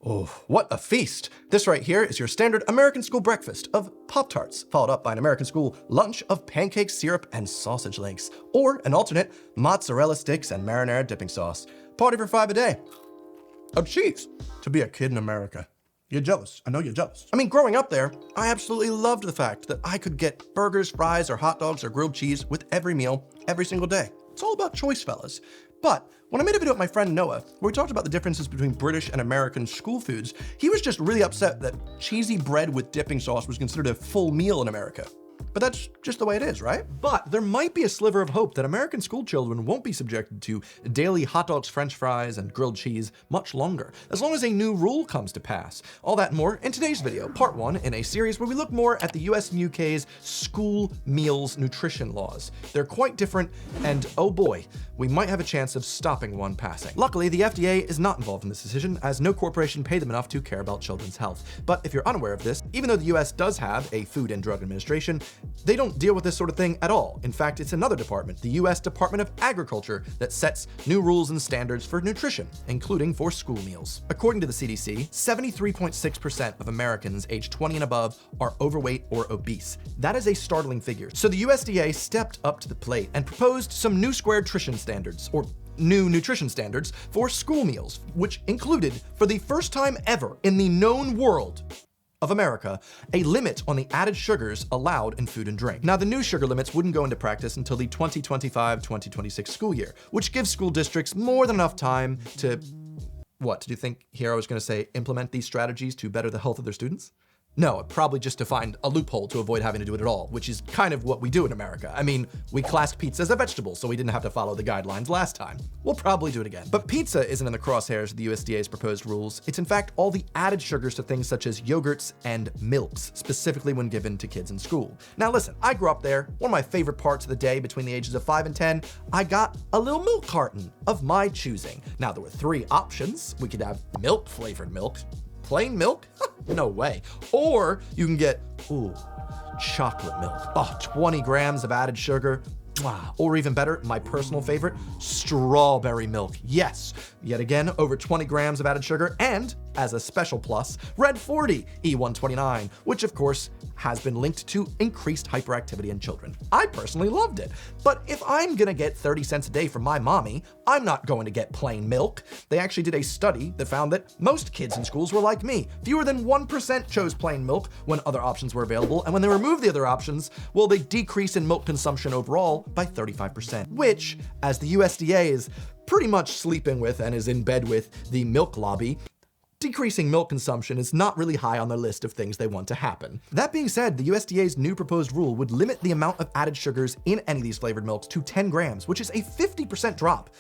Oh, what a feast! This right here is your standard American school breakfast of Pop-Tarts, followed up by an American school lunch of pancakes, syrup, and sausage links, or an alternate mozzarella sticks and marinara dipping sauce. Party for 5 a day. Oh, jeez, to be a kid in America. You're jealous. I know you're jealous. I mean, growing up there, I absolutely loved the fact that I could get burgers, fries, or hot dogs or grilled cheese with every meal, every single day. It's all about choice, fellas. But when I made a video with my friend Noah, where we talked about the differences between British and American school foods, he was just really upset that cheesy bread with dipping sauce was considered a full meal in America. But that's just the way it is, right? But there might be a sliver of hope that American school children won't be subjected to daily hot dogs, french fries, and grilled cheese much longer, as long as a new rule comes to pass. All that and more in today's video, part 1 in a series where we look more at the US and UK's school meals nutrition laws. They're quite different, and oh boy, we might have a chance of stopping one passing. Luckily, the FDA is not involved in this decision, as no corporation paid them enough to care about children's health. But if you're unaware of this, even though the US does have a Food and Drug Administration, they don't deal with this sort of thing at all. In fact, it's another department, the US Department of Agriculture, that sets new rules and standards for nutrition, including for school meals. According to the CDC, 73.6% of Americans aged 20 and above are overweight or obese. That is a startling figure. So the USDA stepped up to the plate and proposed some new nutrition standards, or new nutrition standards for school meals, which included, for the first time ever in the known world of America, a limit on the added sugars allowed in food and drink. Now, the new sugar limits wouldn't go into practice until the 2025-2026 school year, which gives school districts more than enough time to, what, did you think here I was gonna say implement these strategies to better the health of their students? No, probably just to find a loophole to avoid having to do it at all, which is kind of what we do in America. I mean, we classed pizza as a vegetable, so we didn't have to follow the guidelines last time. We'll probably do it again. But pizza isn't in the crosshairs of the USDA's proposed rules. It's in fact all the added sugars to things such as yogurts and milks, specifically when given to kids in school. Now listen, I grew up there. One of my favorite parts of the day between the ages of 5 and 10, I got a little milk carton of my choosing. Now there were 3 options. We could have milk-flavored milk, plain milk? No way. Or you can get, chocolate milk. Oh, 20 grams of added sugar. Or even better, my personal favorite, strawberry milk. Yes, yet again, over 20 grams of added sugar, and as a special plus, Red 40 E129, which of course has been linked to increased hyperactivity in children. I personally loved it, but if I'm gonna get 30 cents a day from my mommy, I'm not going to get plain milk. They actually did a study that found that most kids in schools were like me. Fewer than 1% chose plain milk when other options were available, and when they removed the other options, well, they decreased in milk consumption overall by 35%, which, as the USDA is pretty much sleeping with and is in bed with the milk lobby, decreasing milk consumption is not really high on their list of things they want to happen. That being said, the USDA's new proposed rule would limit the amount of added sugars in any of these flavored milks to 10 grams, which is a 50% drop.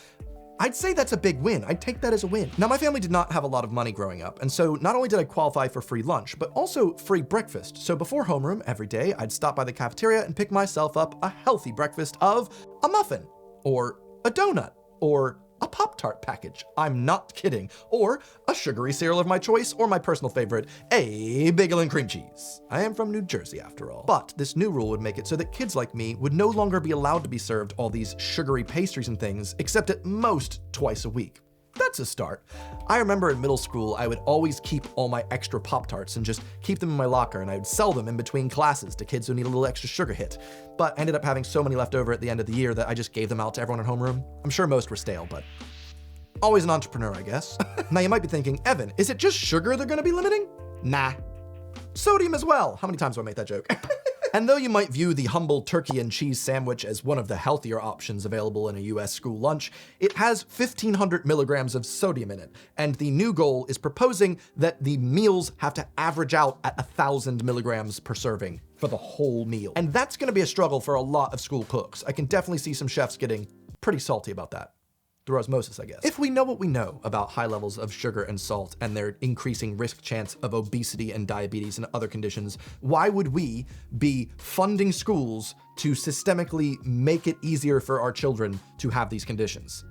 I'd say that's a big win. I'd take that as a win. Now, my family did not have a lot of money growing up, and so not only did I qualify for free lunch, but also free breakfast. So before homeroom every day, I'd stop by the cafeteria and pick myself up a healthy breakfast of a muffin, or a donut, or a Pop-Tart package. I'm not kidding. Or a sugary cereal of my choice, or my personal favorite, a bagel and cream cheese. I am from New Jersey after all. But this new rule would make it so that kids like me would no longer be allowed to be served all these sugary pastries and things, except at most twice a week. That's a start. I remember in middle school, I would always keep all my extra Pop-Tarts and just keep them in my locker, and I would sell them in between classes to kids who need a little extra sugar hit. But I ended up having so many left over at the end of the year that I just gave them out to everyone in homeroom. I'm sure most were stale, but always an entrepreneur, I guess. Now you might be thinking, Evan, is it just sugar they're gonna be limiting? Nah. Sodium as well. How many times do I make that joke? And though you might view the humble turkey and cheese sandwich as one of the healthier options available in a US school lunch, it has 1,500 milligrams of sodium in it, and the new goal is proposing that the meals have to average out at 1,000 milligrams per serving for the whole meal. And that's gonna be a struggle for a lot of school cooks. I can definitely see some chefs getting pretty salty about that. Through osmosis, I guess. If we know what we know about high levels of sugar and salt and their increasing risk chance of obesity and diabetes and other conditions, why would we be funding schools to systemically make it easier for our children to have these conditions?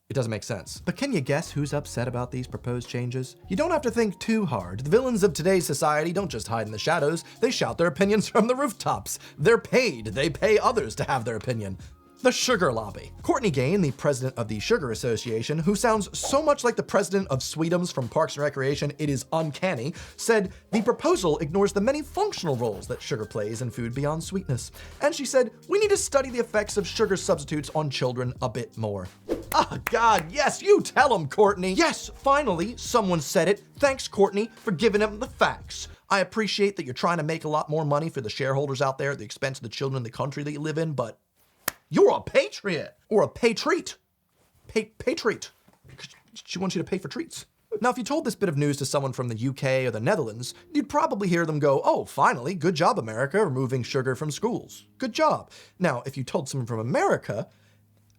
It doesn't make sense. But can you guess who's upset about these proposed changes? You don't have to think too hard. The villains of today's society don't just hide in the shadows, they shout their opinions from the rooftops. They're paid, they pay others to have their opinion. The sugar lobby. Courtney Gain, the president of the Sugar Association, who sounds so much like the president of Sweetums from Parks and Recreation, it is uncanny, said the proposal ignores the many functional roles that sugar plays in food beyond sweetness. And she said, we need to study the effects of sugar substitutes on children a bit more. Ah, God, yes, you tell them, Courtney. Yes, finally, someone said it. Thanks, Courtney, for giving them the facts. I appreciate that you're trying to make a lot more money for the shareholders out there at the expense of the children in the country that you live in, but you're a patriot or a patriot. Patriot. She wants you to pay for treats. Now, if you told this bit of news to someone from the UK or the Netherlands, you'd probably hear them go, oh, finally, good job, America, removing sugar from schools. Good job. Now, if you told someone from America,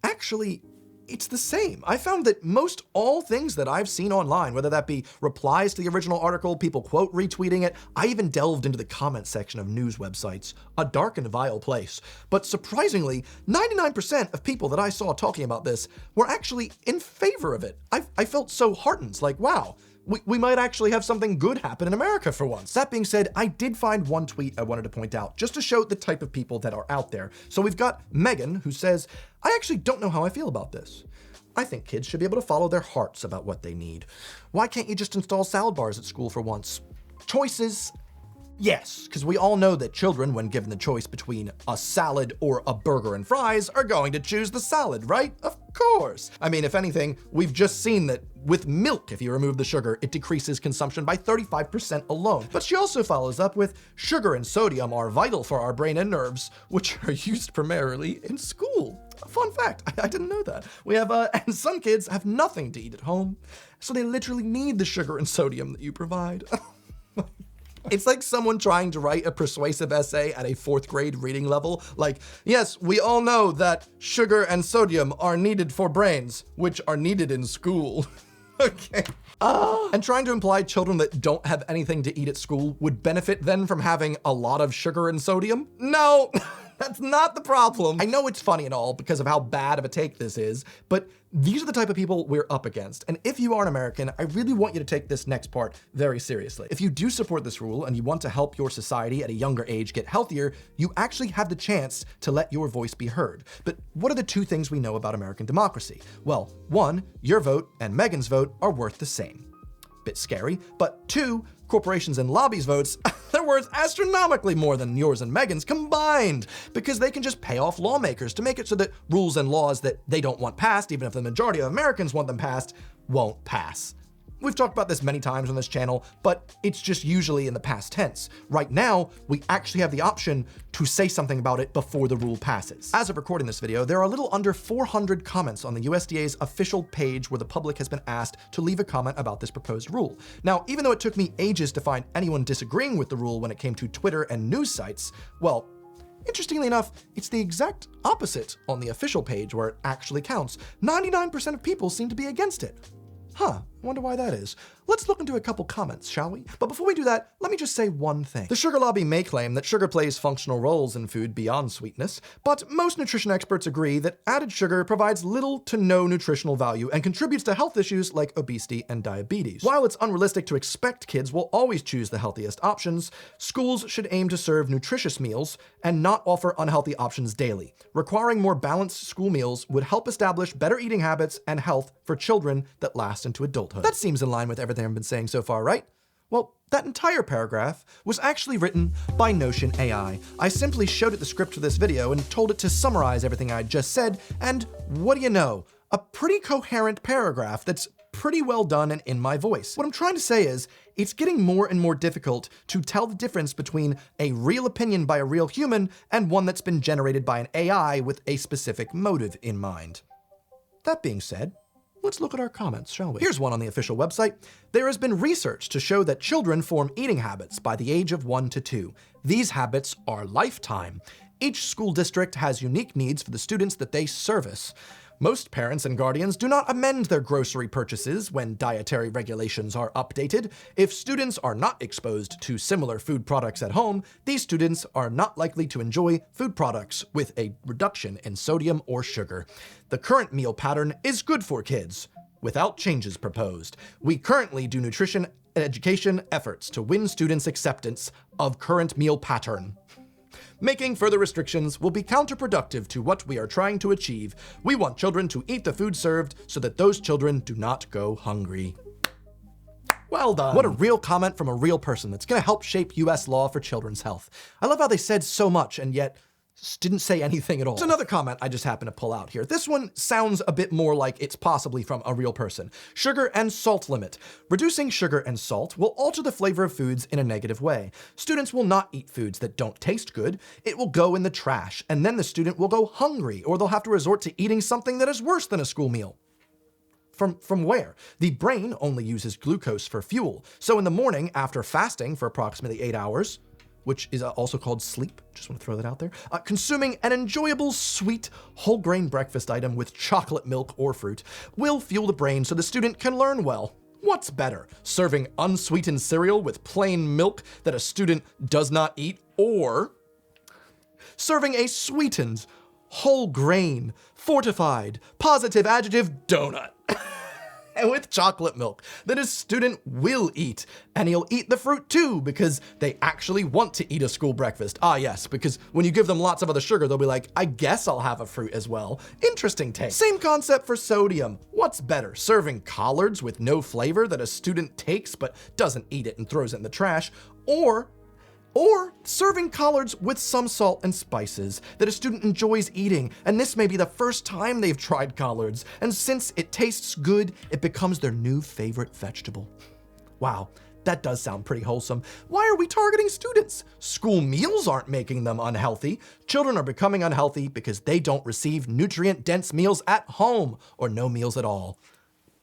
actually, it's the same. I found that most all things that I've seen online, whether that be replies to the original article, people quote retweeting it, I even delved into the comment section of news websites, a dark and vile place. But surprisingly, 99% of people that I saw talking about this were actually in favor of it. I felt so heartened, like, wow, we might actually have something good happen in America for once. That being said, I did find one tweet I wanted to point out, just to show the type of people that are out there. So we've got Megan, who says, I actually don't know how I feel about this. I think kids should be able to follow their hearts about what they need. Why can't you just install salad bars at school for once? Choices? Yes, because we all know that children, when given the choice between a salad or a burger and fries, are going to choose the salad, right? Of course. I mean, if anything, we've just seen that with milk, if you remove the sugar, it decreases consumption by 35% alone. But she also follows up with, sugar and sodium are vital for our brain and nerves, which are used primarily in school. Fun fact, I didn't know that. We have, and some kids have nothing to eat at home, so they literally need the sugar and sodium that you provide. It's like someone trying to write a persuasive essay at a 4th grade reading level. Like, yes, we all know that sugar and sodium are needed for brains, which are needed in school. Okay. And trying to imply children that don't have anything to eat at school would benefit then from having a lot of sugar and sodium? No, that's not the problem. I know it's funny and all because of how bad of a take this is, but these are the type of people we're up against. And if you are an American, I really want you to take this next part very seriously. If you do support this rule and you want to help your society at a younger age get healthier, you actually have the chance to let your voice be heard. But what are the 2 things we know about American democracy? Well, 1, your vote and Megan's vote are worth the same. Bit scary, but 2, corporations and lobbies' votes, they're worth astronomically more than yours and Megan's combined, because they can just pay off lawmakers to make it so that rules and laws that they don't want passed, even if the majority of Americans want them passed, won't pass. We've talked about this many times on this channel, but it's just usually in the past tense. Right now, we actually have the option to say something about it before the rule passes. As of recording this video, there are a little under 400 comments on the USDA's official page where the public has been asked to leave a comment about this proposed rule. Now, even though it took me ages to find anyone disagreeing with the rule when it came to Twitter and news sites, well, interestingly enough, it's the exact opposite on the official page where it actually counts. 99% of people seem to be against it. Huh, I wonder why that is. Let's look into a couple comments, shall we? But before we do that, let me just say one thing. The sugar lobby may claim that sugar plays functional roles in food beyond sweetness, but most nutrition experts agree that added sugar provides little to no nutritional value and contributes to health issues like obesity and diabetes. While it's unrealistic to expect kids will always choose the healthiest options, schools should aim to serve nutritious meals and not offer unhealthy options daily. Requiring more balanced school meals would help establish better eating habits and health for children that last into adulthood. That seems in line with everything I've been saying so far, right? Well, that entire paragraph was actually written by Notion AI. I simply showed it the script for this video and told it to summarize everything I just said, and what do you know? A pretty coherent paragraph that's pretty well done and in my voice. What I'm trying to say is, it's getting more and more difficult to tell the difference between a real opinion by a real human and one that's been generated by an AI with a specific motive in mind. That being said, let's look at our comments, shall we? Here's one on the official website. There has been research to show that children form eating habits by the age of 1 to 2. These habits are lifetime. Each school district has unique needs for the students that they service. Most parents and guardians do not amend their grocery purchases when dietary regulations are updated. If students are not exposed to similar food products at home, these students are not likely to enjoy food products with a reduction in sodium or sugar. The current meal pattern is good for kids, without changes proposed. We currently do nutrition education efforts to win students' acceptance of current meal pattern. Making further restrictions will be counterproductive to what we are trying to achieve. We want children to eat the food served so that those children do not go hungry. Well done. What a real comment from a real person that's gonna help shape US law for children's health. I love how they said so much and yet didn't say anything at all. There's another comment I just happened to pull out here. This one sounds a bit more like it's possibly from a real person. Sugar and salt limit. Reducing sugar and salt will alter the flavor of foods in a negative way. Students will not eat foods that don't taste good. It will go in the trash, and then the student will go hungry, or they'll have to resort to eating something that is worse than a school meal. From where? The brain only uses glucose for fuel. So in the morning, after fasting for approximately 8 hours, which is also called sleep, just want to throw that out there, consuming an enjoyable, sweet, whole grain breakfast item with chocolate milk or fruit will fuel the brain so the student can learn well. What's better, serving unsweetened cereal with plain milk that a student does not eat, or serving a sweetened, whole grain, fortified, positive adjective donut and with chocolate milk that a student will eat, and he'll eat the fruit too because they actually want to eat a school breakfast. Ah yes, because when you give them lots of other sugar, they'll be like, I guess I'll have a fruit as well. Interesting take. Same concept for sodium. What's better, serving collards with no flavor that a student takes but doesn't eat it and throws it in the trash, or serving collards with some salt and spices that a student enjoys eating, and this may be the first time they've tried collards, and since it tastes good, it becomes their new favorite vegetable. Wow, that does sound pretty wholesome. Why are we targeting students? School meals aren't making them unhealthy. Children are becoming unhealthy because they don't receive nutrient-dense meals at home, or no meals at all.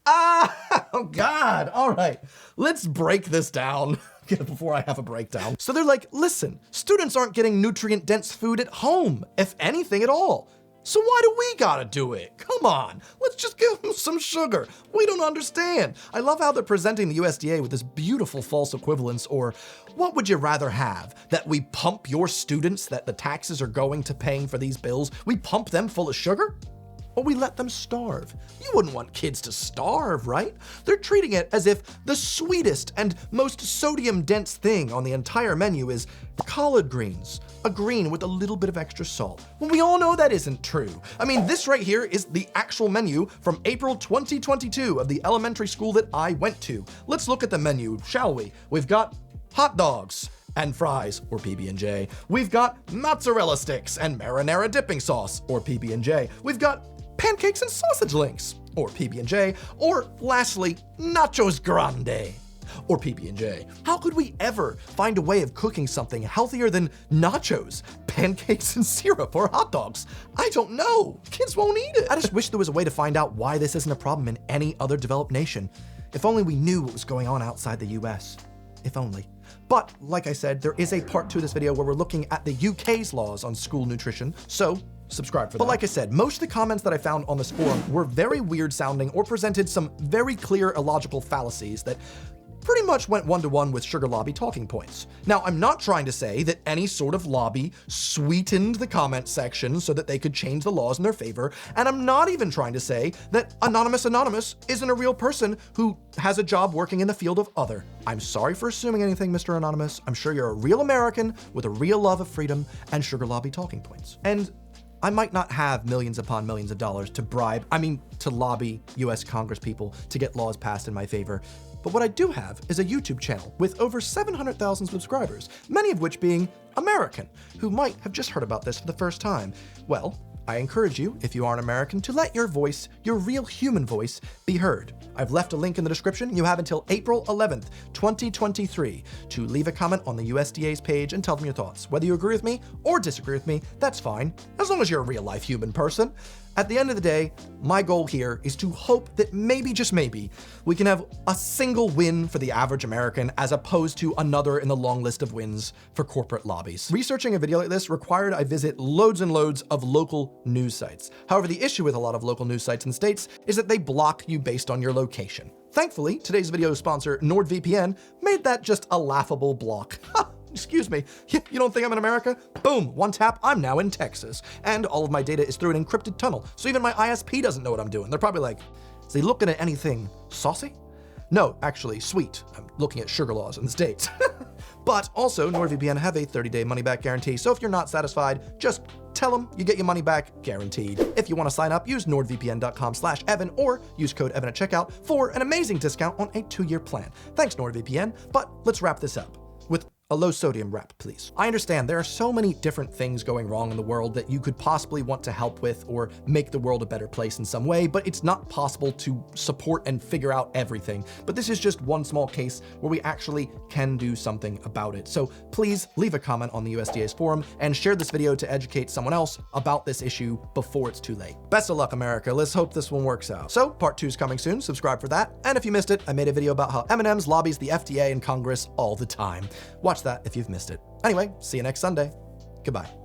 Oh God, all right, let's break this down. Before I have a breakdown. So they're like, listen, students aren't getting nutrient-dense food at home, if anything at all. So why do we gotta do it? Come on, let's just give them some sugar. We don't understand. I love how they're presenting the USDA with this beautiful false equivalence, or what would you rather have? That we pump your students that the taxes are going to paying for these bills, we pump them full of sugar? Or we let them starve. You wouldn't want kids to starve, right? They're treating it as if the sweetest and most sodium-dense thing on the entire menu is collard greens, a green with a little bit of extra salt. Well, we all know that isn't true. I mean, this right here is the actual menu from April 2022 of the elementary school that I went to. Let's look at the menu, shall we? We've got hot dogs and fries, or PB&J. We've got mozzarella sticks and marinara dipping sauce, or PB&J. We've got pancakes and sausage links, or PB&J, or lastly, nachos grande, or PB&J. How could we ever find a way of cooking something healthier than nachos, pancakes and syrup, or hot dogs? I don't know. Kids won't eat it. I just wish there was a way to find out why this isn't a problem in any other developed nation. If only we knew what was going on outside the US. If only. But, like I said, there is a part 2 of this video where we're looking at the UK's laws on school nutrition, so subscribe for that. But like I said, most of the comments that I found on this forum were very weird sounding or presented some very clear illogical fallacies that pretty much went one-to-one with sugar lobby talking points. Now, I'm not trying to say that any sort of lobby sweetened the comment section so that they could change the laws in their favor, and I'm not even trying to say that Anonymous isn't a real person who has a job working in the field of other. I'm sorry for assuming anything, Mr. Anonymous. I'm sure you're a real American with a real love of freedom and sugar lobby talking points. And I might not have millions upon millions of dollars to lobby US Congress people to get laws passed in my favor. But what I do have is a YouTube channel with over 700,000 subscribers, many of which being American, who might have just heard about this for the first time. Well, I encourage you, if you are an American, to let your voice, your real human voice, be heard. I've left a link in the description. You have until April 11th, 2023 to leave a comment on the USDA's page and tell them your thoughts. Whether you agree with me or disagree with me, that's fine, as long as you're a real life human person. At the end of the day, my goal here is to hope that maybe, just maybe, we can have a single win for the average American as opposed to another in the long list of wins for corporate lobbies. Researching a video like this required I visit loads and loads of local news sites. However, the issue with a lot of local news sites in states is that they block you based on your location. Thankfully, today's video sponsor, NordVPN, made that just a laughable block. Excuse me, you don't think I'm in America? Boom, one tap, I'm now in Texas. And all of my data is through an encrypted tunnel, so even my ISP doesn't know what I'm doing. They're probably like, is he looking at anything saucy? No, actually, sweet. I'm looking at sugar laws in the States. But also, NordVPN have a 30-day money-back guarantee, so if you're not satisfied, just tell them you get your money back guaranteed. If you want to sign up, use nordvpn.com/Evan or use code Evan at checkout for an amazing discount on a 2-year plan. Thanks, NordVPN, but let's wrap this up with a low sodium wrap, please. I understand there are so many different things going wrong in the world that you could possibly want to help with or make the world a better place in some way, but it's not possible to support and figure out everything. But this is just one small case where we actually can do something about it. So please leave a comment on the USDA's forum and share this video to educate someone else about this issue before it's too late. Best of luck, America. Let's hope this one works out. So part 2 is coming soon. Subscribe for that. And if you missed it, I made a video about how M&M's lobbies the FDA and Congress all the time. Watch that if you've missed it. Anyway, see you next Sunday. Goodbye.